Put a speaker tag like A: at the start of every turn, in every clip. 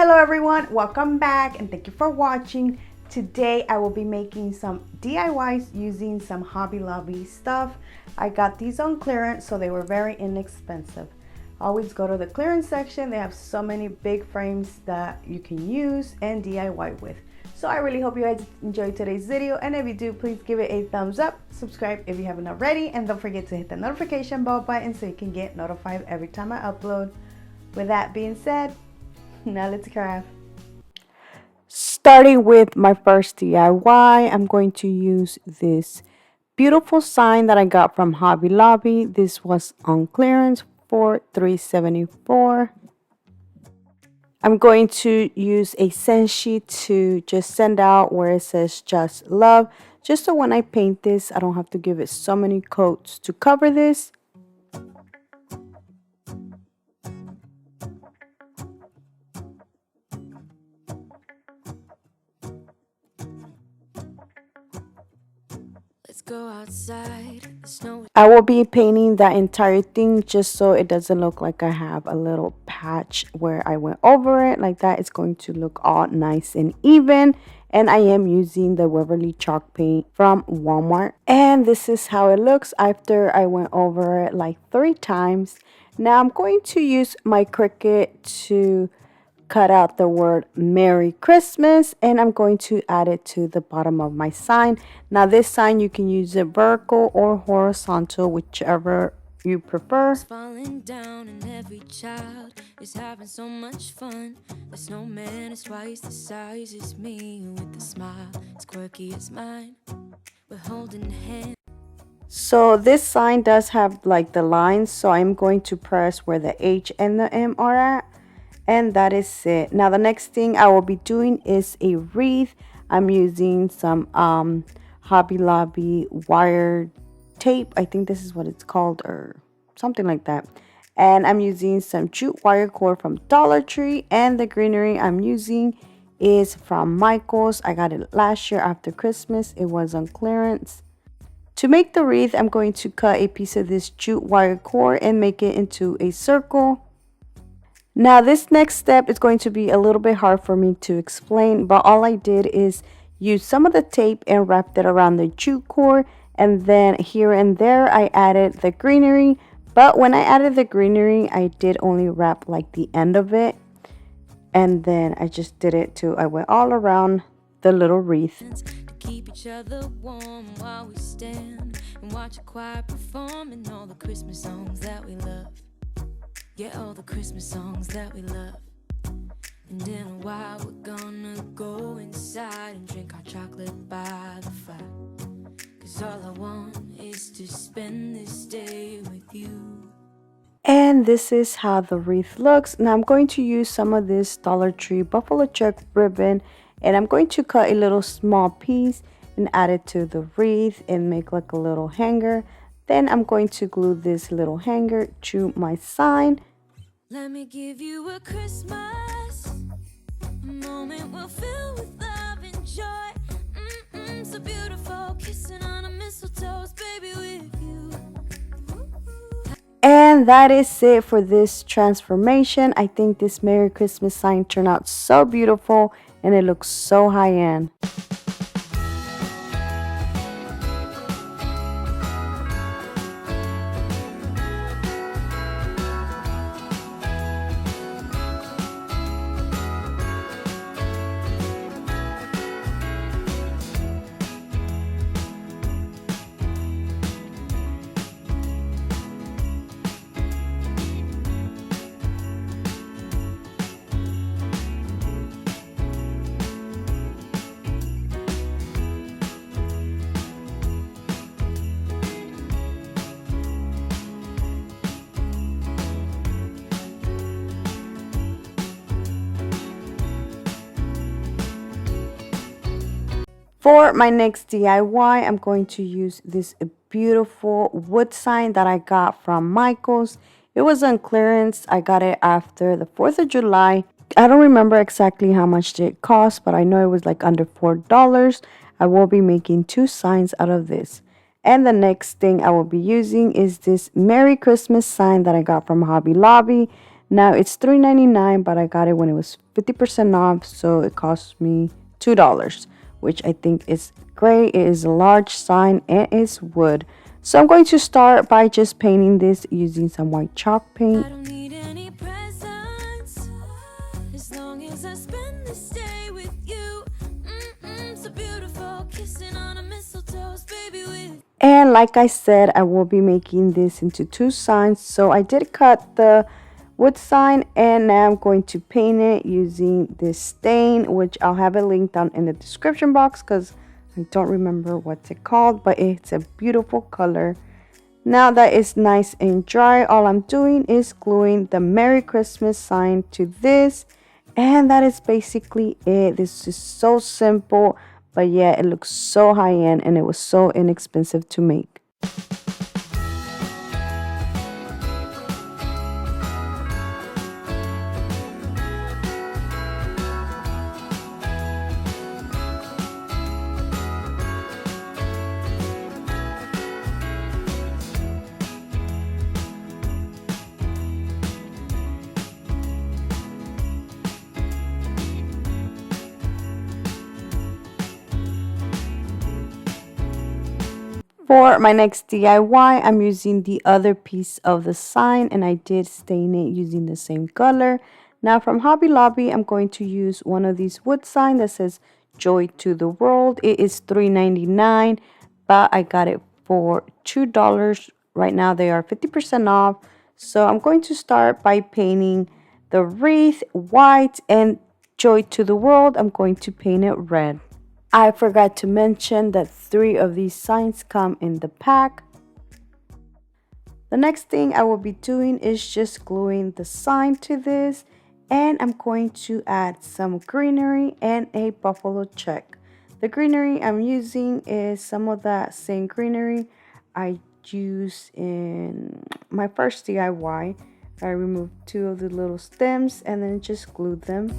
A: Hello everyone, welcome back and thank you for watching. Today I will be making some DIYs using some Hobby Lobby stuff. I got these on clearance, so they were very inexpensive. Always go to the clearance section. They have so many big frames that you can use and DIY with. So I really hope you guys enjoyed today's video, and if you do, please give it a thumbs up, subscribe if you haven't already, and don't forget to hit the notification bell button so you can get notified every time I upload. With that being said, now let's craft. Starting with my first DIY, I'm going to use this beautiful sign that I got from Hobby Lobby. This was on clearance for $3.74. I'm going to use a scent sheet to just send out where it says just love, just so when I paint this I don't have to give it so many coats to cover this. Go outside. I will be painting that entire thing just so it doesn't look like I have a little patch where I went over it like that. It's going to look all nice and even, and I am using the Waverly chalk paint from Walmart, and this is how it looks after I went over it like 3 times. Now I'm going to use my Cricut to cut out the word Merry Christmas, and I'm going to add it to the bottom of my sign. Now this sign, you can use it vertical or horizontal, whichever you prefer. Falling down and every child is having so much fun. The snowman is twice the size as me, with a smile as quirky as mine. We're holding hands. So this sign does have like the lines, so I'm going to press where the H and the M are at. And that is it. Now the next thing I will be doing is a wreath. I'm using some Hobby Lobby wire tape. I think this is what it's called, or something like that. And I'm using some jute wire cord from Dollar Tree, and the greenery I'm using is from Michael's. I got it last year after Christmas. It was on clearance. To make the wreath, I'm going to cut a piece of this jute wire cord and make it into a circle. Now this next step is going to be a little bit hard for me to explain, but all I did is use some of the tape and wrapped it around the jute cord, and then here and there I added the greenery. But when I added the greenery, I did only wrap like the end of it, and then I just did it too. I went all around the little wreath. To keep each other warm while we stand and watch a choir performing all the Christmas songs that we love. Yeah, all the Christmas songs that we love. And in a while we're gonna go inside and drink our chocolate by the fire. 'Cause all I want is to spend this day with you. And this is how the wreath looks. Now I'm going to use some of this Dollar Tree buffalo check ribbon, and I'm going to cut a little small piece and add it to the wreath and make like a little hanger. Then I'm going to glue this little hanger to my sign. Let me give you a Christmas, a moment we'll fill with love and joy. So beautiful, kissing on a mistletoe, baby, with you. And that is it for this transformation. I think this Merry Christmas sign turned out so beautiful, and it looks so high-end. For my next DIY, I'm going to use this beautiful wood sign that I got from Michael's. It was on clearance. I got it after the 4th of July. I don't remember exactly how much it cost, but I know it was like under $4. I will be making 2 signs out of this. And the next thing I will be using is this Merry Christmas sign that I got from Hobby Lobby. Now it's $3.99, but I got it when it was 50% off, so it cost me $2, which I think is great. It is a large sign and it's wood. So I'm going to start by just painting this using some white chalk paint.
B: I don't need any presents as long as I spend this day with you. So beautiful, kissing on a mistletoe, baby with.
A: And like I said, I will be making this into 2 signs. So I did cut the wood sign and now I'm going to paint it using this stain, which I'll have it linked down in the description box because I don't remember what's it called, but it's a beautiful color. Now that it's nice and dry, all I'm doing is gluing the Merry Christmas sign to this, and that is basically it. This is so simple, but yeah, it looks so high-end and it was so inexpensive to make. For my next DIY, I'm using the other piece of the sign and I did stain it using the same color. Now from Hobby Lobby, I'm going to use one of these wood signs that says Joy to the World. It is $3.99, but I got it for $2. Right now they are 50% off. So I'm going to start by painting the wreath white and Joy to the World. I'm going to paint it red. I forgot to mention that 3 of these signs come in the pack. The next thing I will be doing is just gluing the sign to this, and I'm going to add some greenery and a buffalo check. The greenery I'm using is some of that same greenery I used in my first DIY. I removed 2 of the little stems and then just glued them.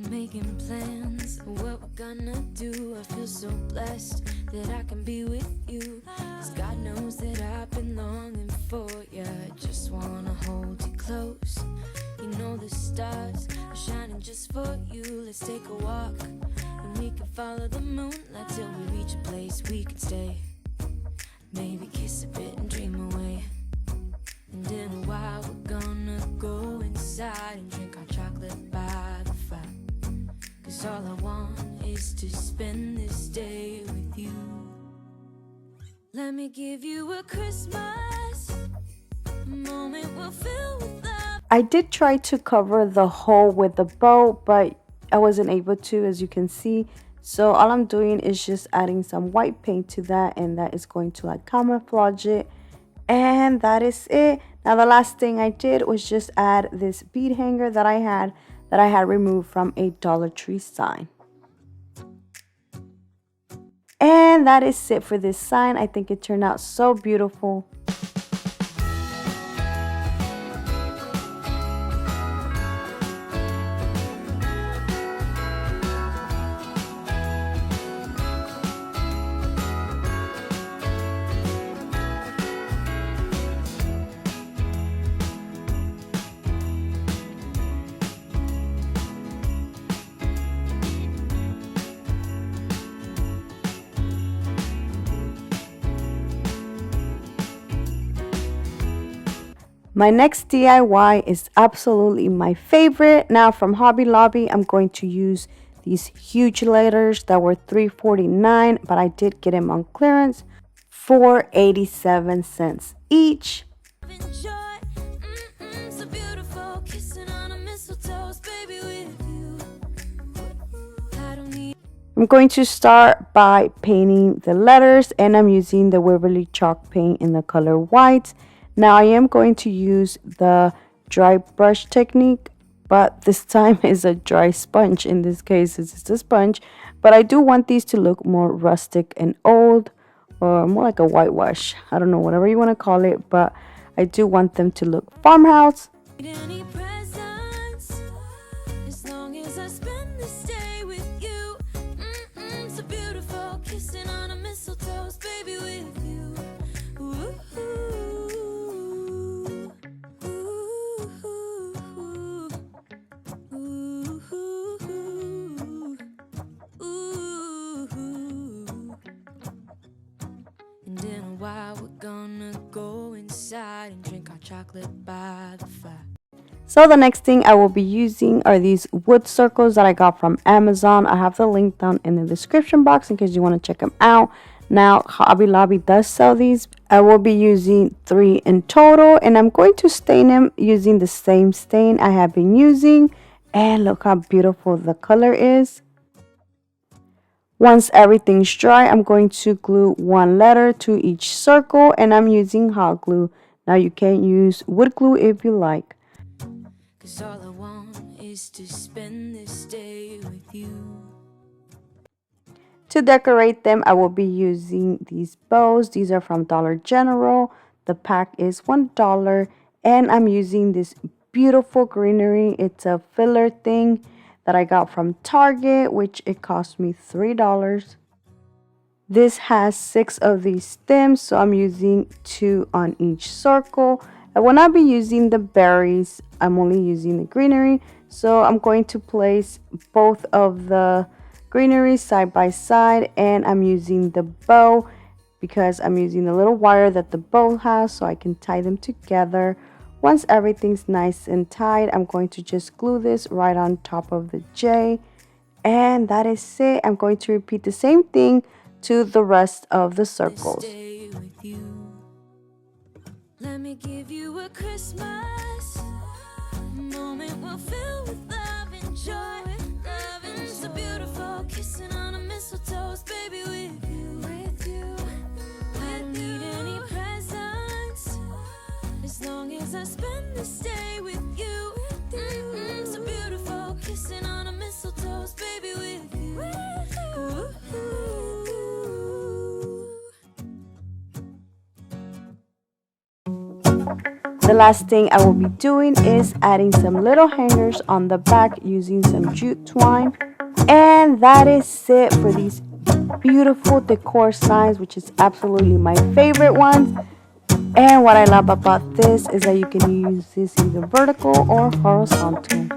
B: Making plans, what we're gonna do. I feel so blessed that I can be with you. 'Cause God knows that I've been longing for you. I just wanna hold you close. You know the stars are shining just for you. Let's take a walk and we can follow the moonlight till we reach a place we can stay. Maybe kiss a bit and dream away. And in a while we're gonna go inside and drink our chocolate by the fire. 'Cause all I want is to spend this day with you. Let me give you a Christmas moment we'll fill with love.
A: I did try to cover the hole with a bow, but I wasn't able to, as you can see. So all I'm doing is just adding some white paint to that, and that is going to like camouflage it. And that is it. Now the last thing I did was just add this bead hanger that I had removed from a Dollar Tree sign. And that is it for this sign. I think it turned out so beautiful. My next DIY is absolutely my favorite. Now from Hobby Lobby, I'm going to use these huge letters that were $3.49, but I did get them on clearance for 87 cents each. I'm going to start by painting the letters, and I'm using the Waverly chalk paint in the color white. Now I am going to use the dry brush technique, but this time is a dry sponge. In this case, it's a sponge, but I do want these to look more rustic and old, or more like a whitewash. I don't know, whatever you want to call it, but I do want them to look farmhouse.
B: chocolate by the fire.
A: So the next thing I will be using are these wood circles that I got from Amazon. I have the link down in the description box in case you want to check them out. Now, Hobby Lobby does sell these. I will be using 3 in total, and I'm going to stain them using the same stain I have been using. And look how beautiful the color is. Once everything's dry, I'm going to glue 1 letter to each circle, and I'm using hot glue. Now you can use wood glue if you like.
B: 'Cause all I want is to spend this day with you.
A: To decorate them, I will be using these bows. These are from Dollar General. The pack is $1, and I'm using this beautiful greenery. It's a filler thing that I got from Target, which it cost me $3. This has 6 of these stems, so I'm using 2 on each circle. I will not be using the berries. I'm only using the greenery. So I'm going to place both of the greenery side by side, and I'm using the bow because I'm using the little wire that the bow has so I can tie them together. Once everything's nice and tied, I'm going to just glue this right on top of the J. And that is it. I'm going to repeat the same thing to the rest of the circles.
B: Let me give you a Christmas moment we'll fill with love and joy. Loving so beautiful, kissing on a mistletoe, baby, with you. I don't need any presents as long as I spend this day with you. So beautiful, kissing on a mistletoe, baby, with you.
A: The last thing I will be doing is adding some little hangers on the back using some jute twine. And that is it for these beautiful decor signs, which is absolutely my favorite ones. And what I love about this is that you can use this either vertical or horizontal.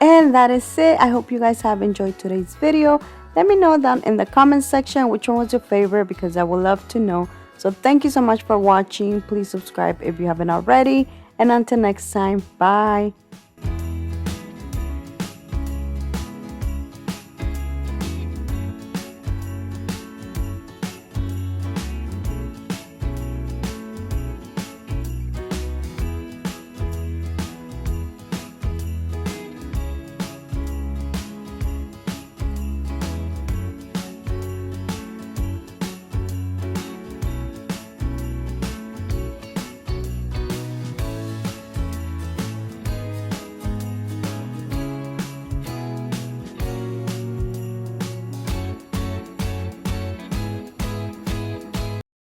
A: And that is it. I hope you guys have enjoyed today's video. Let me know down in the comment section which one was your favorite, because I would love to know. So thank you so much for watching. Please subscribe if you haven't already. And until next time, bye.